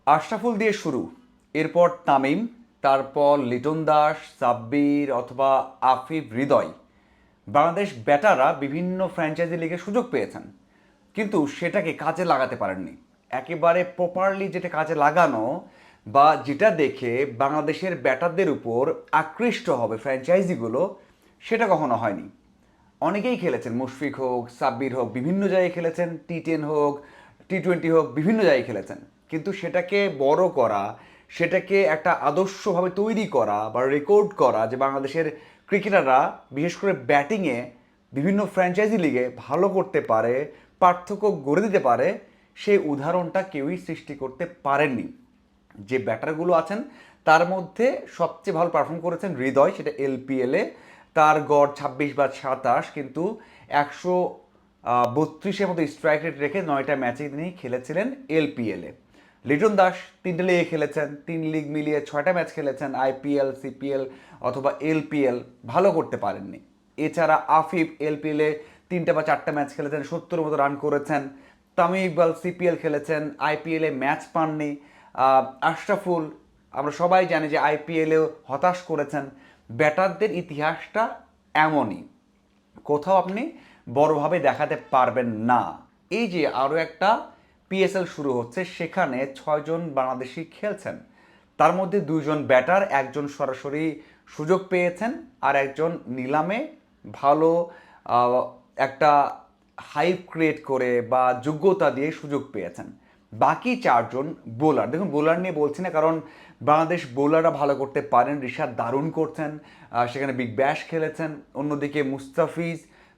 আশরাফুল দিয়ে শুরু, এরপর তামিম, তারপর লিটন দাস, সাব্বির অথবা আফিফ, হৃদয়। বাংলাদেশ ব্যাটাররা বিভিন্ন ফ্র্যাঞ্চাইজি লিগে সুযোগ পেয়েছেন, কিন্তু সেটাকে কাজে লাগাতে পারেননি। একেবারে প্রপারলি যেটা কাজে লাগানো বা যেটা দেখে বাংলাদেশের ব্যাটারদের উপর আকৃষ্ট হবে ফ্র্যাঞ্চাইজিগুলো, সেটা কখনো হয়নি। অনেকেই খেলেছেন, মুশফিক হোক, সাব্বির হোক, বিভিন্ন জায়গায় খেলেছেন, টি10 হোক, টি20 হোক, বিভিন্ন জায়গায় খেলেছেন। কিন্তু সেটাকে বড় করা, সেটাকে একটা আদর্শভাবে তৈরি করা বা রেকর্ড করা যে বাংলাদেশের ক্রিকেটাররা বিশেষ করে ব্যাটিংয়ে বিভিন্ন ফ্র্যাঞ্চাইজি লিগে ভালো করতে পারে, পার্থক্য গড়ে দিতে পারে, সেই উদাহরণটা কেউই সৃষ্টি করতে পারেননি। যে ব্যাটারগুলো আছেন তার মধ্যে সবচেয়ে ভালো পারফর্ম করেছেন হৃদয়, সেটা এলপিএলে। তার গড় 26/27, কিন্তু 132-এর মতো স্ট্রাইক রেট রেখে 9টা ম্যাচে তিনি খেলেছিলেন এলপিএলে। লিটন দাস 3টে লিগে খেলেছেন, 3 লিগ মিলিয়ে 6টা ম্যাচ খেলেছেন, আইপিএল, সিপিএল অথবা এলপিএল, ভালো করতে পারেননি। এছাড়া আফিফ এলপিএলে 3টা বা 4টা ম্যাচ খেলেছেন, 70-এর মতো রান করেছেন। তামিম ইকবাল সিপিএল খেলেছেন, আইপিএলে ম্যাচ পাননি। আশরাফুল, আমরা সবাই জানি যে আইপিএলেও হতাশ করেছেন। ব্যাটারদের ইতিহাসটা এমনই, কোথাও আপনি বড়ভাবে দেখাতে পারবেন না। এই যে আরও একটা পিএসএল শুরু হচ্ছে, সেখানে 6জন বাংলাদেশি খেলছেন, তার মধ্যে 2জন ব্যাটার, একজন সরাসরি সুযোগ পেয়েছেন আর একজন নিলামে ভালো আহ, একটা হাইপ ক্রিয়েট করে বা যোগ্যতা দিয়ে সুযোগ পেয়েছেন। বাকি 4জন বোলার, দেখুন বোলার নিয়ে বলছি না, কারণ বাংলাদেশ বোলাররা ভালো করতে পারেন। রিশাদ দারুণ করছেন, সেখানে বিগ ব্যাশ খেলেছেন। অন্যদিকে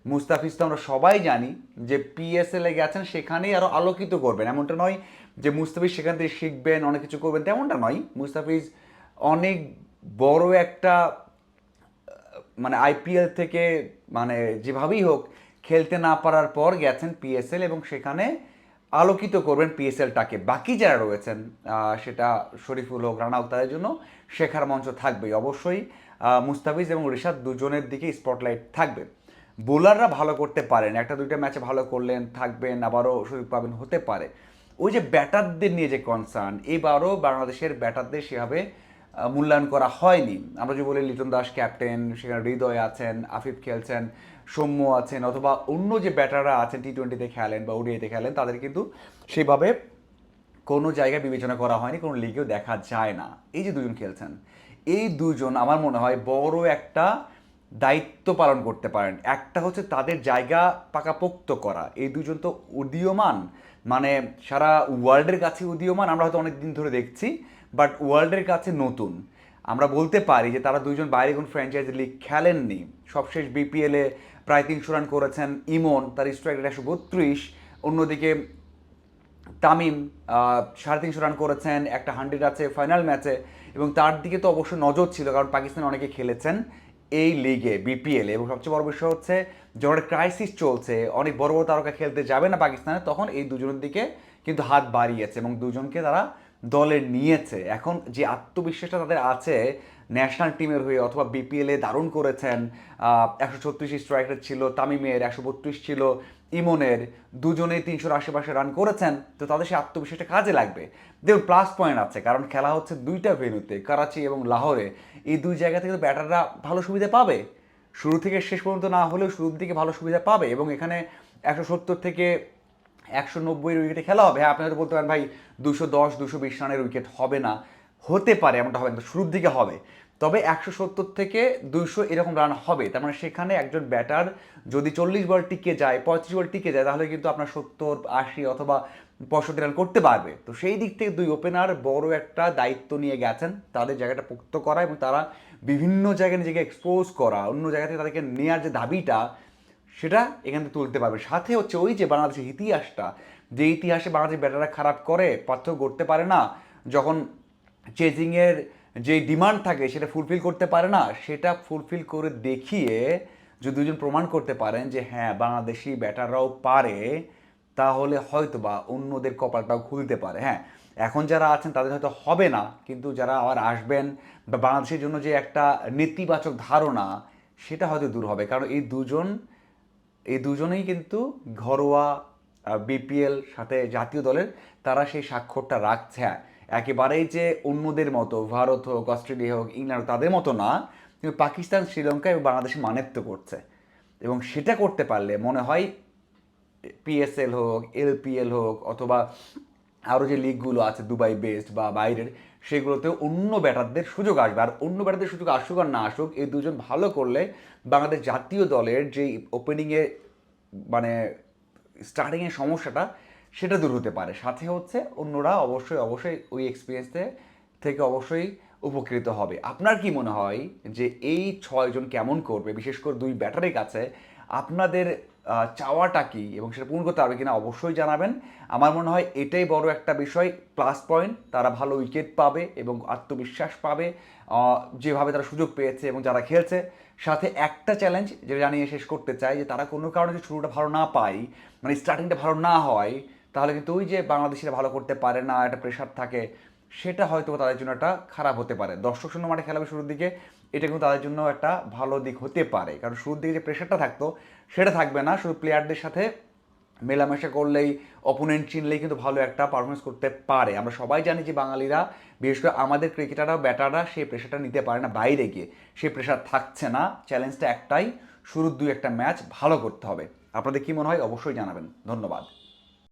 মুস্তাফিজ তো আমরা সবাই জানি যে পিএসএলে গেছেন, সেখানেই আরও আলোকিত করবেন। এমনটা নয় যে মুস্তাফিজ সেখান থেকে শিখবেন, অনেক কিছু করবেন, তেমনটা নয়। মুস্তাফিজ অনেক বড় একটা মানে আইপিএল থেকে মানে যেভাবেই হোক খেলতে না পারার পর গেছেন পিএসএল এবং সেখানে আলোকিত করবেন পিএসএলটাকে। বাকি যারা রয়েছেন, সেটা শরীফুল হোক, রানা হোক, তাদের জন্য শেখার মঞ্চ থাকবেই অবশ্যই। মুস্তাফিজ এবং রিশাদ দুজনের দিকে স্পটলাইট থাকবে। বোলাররা ভালো করতে পারেন, 1-2টা ম্যাচে ভালো করলেন, থাকবেন, আবারও সুযোগ পাবেন, হতে পারে। ওই যে ব্যাটারদের নিয়ে যে কনসার্ন, এবারও বাংলাদেশের ব্যাটারদের সেভাবে মূল্যায়ন করা হয়নি। আমরা যদি বলি লিটন দাস ক্যাপ্টেন, সেখানে হৃদয় আছেন, আফিফ খেলছেন, সৌম্য আছেন, অথবা অন্য যে ব্যাটাররা আছেন টি20-তে খেলেন বা ওডিআইতে খেলেন, তাদের কিন্তু সেভাবে কোনো জায়গায় বিবেচনা করা হয়নি, কোনো লিগেও দেখা যায় না। এই যে 2জন খেলছেন, এই 2জন আমার মনে হয় বড় একটা দায়িত্ব পালন করতে পারেন। একটা হচ্ছে তাদের জায়গা পাকাপোক্ত করা। এই 2জন তো উদীয়মান, মানে সারা ওয়ার্ল্ডের কাছে উদীয়মান। আমরা হয়তো অনেক দিন ধরে দেখছি, বাট ওয়ার্ল্ডের কাছে নতুন। আমরা বলতে পারি যে তারা 2জন বাইরে কোনো ফ্র্যাঞ্চাইজি লিগ খেলেননি। সবশেষ বিপিএলে প্রায় 300 রান করেছেন ইমন, তার স্ট্রাইক রেট 132। অন্যদিকে তামিম 350 রান করেছেন, একটা 100 আছে ফাইনাল ম্যাচে, এবং তার দিকে তো অবশ্যই নজর ছিল, কারণ পাকিস্তানে অনেকে খেলেছেন এই লিগে বিপিএল। এবং সবচেয়ে বড় বিষয় হচ্ছে যখন ক্রাইসিস চলছে, অনেক বড় বড় তারকা খেলতে যাবে না পাকিস্তানে, তখন এই 2জনের দিকে কিন্তু হাত বাড়িয়েছে এবং 2জনকে তারা দলে নিয়েছে। এখন যে আত্মবিশ্বাসটা তাদের আছে ন্যাশনাল টিমের হয়ে অথবা বিপিএলে দারুণ করেছেন, 136 স্ট্রাইক রেট ছিল তামিমের, 132 ছিল ইমনের, 2জনেই 300-র আশেপাশে রান করেছেন, তো তাদের সেই আত্মবিশ্বাসটা কাজে লাগবে। দেখুন প্লাস পয়েন্ট আছে, কারণ খেলা হচ্ছে 2টা ভেন্যুতে, করাচি এবং লাহোরে। এই 2 জায়গা থেকে ব্যাটাররা ভালো সুবিধা পাবে, শুরু থেকে শেষ পর্যন্ত না হলেও শুরুর দিকে ভালো সুবিধা পাবে। এবং এখানে 170 থেকে 190 উইকেটে খেলা হবে। হ্যাঁ, আপনি হয়তো বলতে পারেন ভাই 210-220 রানের উইকেট হবে না, হতে পারে, এমনটা হবে না, শুরুর দিকে হবে। তবে 170 থেকে 200 এরকম রান হবে। তার মানে সেখানে একজন ব্যাটার যদি 40 বল টিকে যায়, 35 বল টিকে যায়, তাহলে কিন্তু আপনার 70-80 অথবা 65 রান করতে পারবে। তো সেই দিক থেকে 2 ওপেনার বড় একটা দায়িত্ব নিয়ে গেছেন, তাদের জায়গাটা পোক্ত করা এবং তারা বিভিন্ন জায়গায় নিজেকে এক্সপোজ করা, অন্য জায়গা থেকে তাদেরকে নেওয়ার যে দাবিটা, সেটা এখান থেকে তুলতে পারবে। সাথে হচ্ছে ওই যে বাংলাদেশের ইতিহাসটা, যে ইতিহাসে বাংলাদেশের ব্যাটাররা খারাপ করে, পার্থক্য করতে পারে না, যখন চেজিংয়ের যে ডিমান্ড থাকে সেটা ফুলফিল করতে পারে না, সেটা ফুলফিল করে দেখিয়ে যদি 2জন প্রমাণ করতে পারেন যে হ্যাঁ বাংলাদেশি ব্যাটাররাও পারে, তাহলে হয়তো বা অন্যদের কপালটাও খুলতে পারে। হ্যাঁ, এখন যারা আছেন তাদের হয়তো হবে না, কিন্তু যারা আবার আসবেন বা বাংলাদেশের জন্য যে একটা নেতিবাচক ধারণা, সেটা হয়তো দূর হবে। কারণ এই দুজনেই কিন্তু ঘরোয়া বিপিএল সাথে জাতীয় দলের, তারা সেই স্বাক্ষরটা রাখছে। হ্যাঁ, একেবারেই যে অন্যদের মতো ভারত হোক, অস্ট্রেলিয়া হোক, ইংল্যান্ড হোক, তাদের মতো না, কিন্তু পাকিস্তান, শ্রীলঙ্কা এবং বাংলাদেশ মানাত্ব করছে, এবং সেটা করতে পারলে মনে হয় পিএসএল হোক, এলপিএল হোক, অথবা আরও যে লিগগুলো আছে দুবাই বেসড বা বাইরের, সেগুলোতেও অন্য ব্যাটারদের সুযোগ আসবে। আর অন্য ব্যাটারদের সুযোগ আসুক আর না আসুক, এই দুজন ভালো করলে বাংলাদেশ জাতীয় দলের যেই ওপেনিংয়ে মানে স্টার্টিংয়ের সমস্যাটা, সেটা দূর হতে পারে। সাথে হচ্ছে অন্যরা অবশ্যই অবশ্যই ওই এক্সপিরিয়েন্স থেকে অবশ্যই উপকৃত হবে। আপনার কি মনে হয় যে এই ছয়জন কেমন করবে, বিশেষ করে দুই ব্যাটারের কাছে আপনাদের চাওয়াটা কি, এবং সেটা পূরণ করতে পারবে কিনা অবশ্যই জানাবেন। আমার মনে হয় এটাই বড় একটা বিষয়, প্লাস পয়েন্ট। তারা ভালো উইকেট পাবে এবং আত্মবিশ্বাস পাবে যেভাবে তারা সুযোগ পেয়েছে এবং যারা খেলছে। সাথে একটা চ্যালেঞ্জ যেটা জানিয়ে শেষ করতে চাই, যে তারা কোনো কারণে যদি শুরুটা ভালো না পায়, মানে স্টার্টিংটা ভালো না হয়, তাহলে কিন্তু ওই যে বাংলাদেশিরা ভালো করতে পারে না, একটা প্রেশার থাকে, সেটা হয়তো তাদের জন্য একটা খারাপ হতে পারে। দর্শক শূন্য মাঠে খেলাবে শুরুর দিকে, এটা কিন্তু তাদের জন্য একটা ভালো দিক হতে পারে, কারণ শুরুর দিকে যে প্রেশারটা থাকতো সেটা থাকবে না। শুধু প্লেয়ারদের সাথে মেলামেশা করলেই, অপোনেন্ট চিনলেই কিন্তু ভালো একটা পারফরমেন্স করতে পারে। আমরা সবাই জানি যে বাঙালিরা, বিশেষ করে আমাদের ক্রিকেটাররা, ব্যাটাররা সেই প্রেশারটা নিতে পারে না বাইরে গিয়ে, সেই প্রেশার থাকছে না। চ্যালেঞ্জটা একটাই, শুরুর দুই একটা ম্যাচ ভালো করতে হবে। আপনাদের কি মনে হয় অবশ্যই জানাবেন। ধন্যবাদ।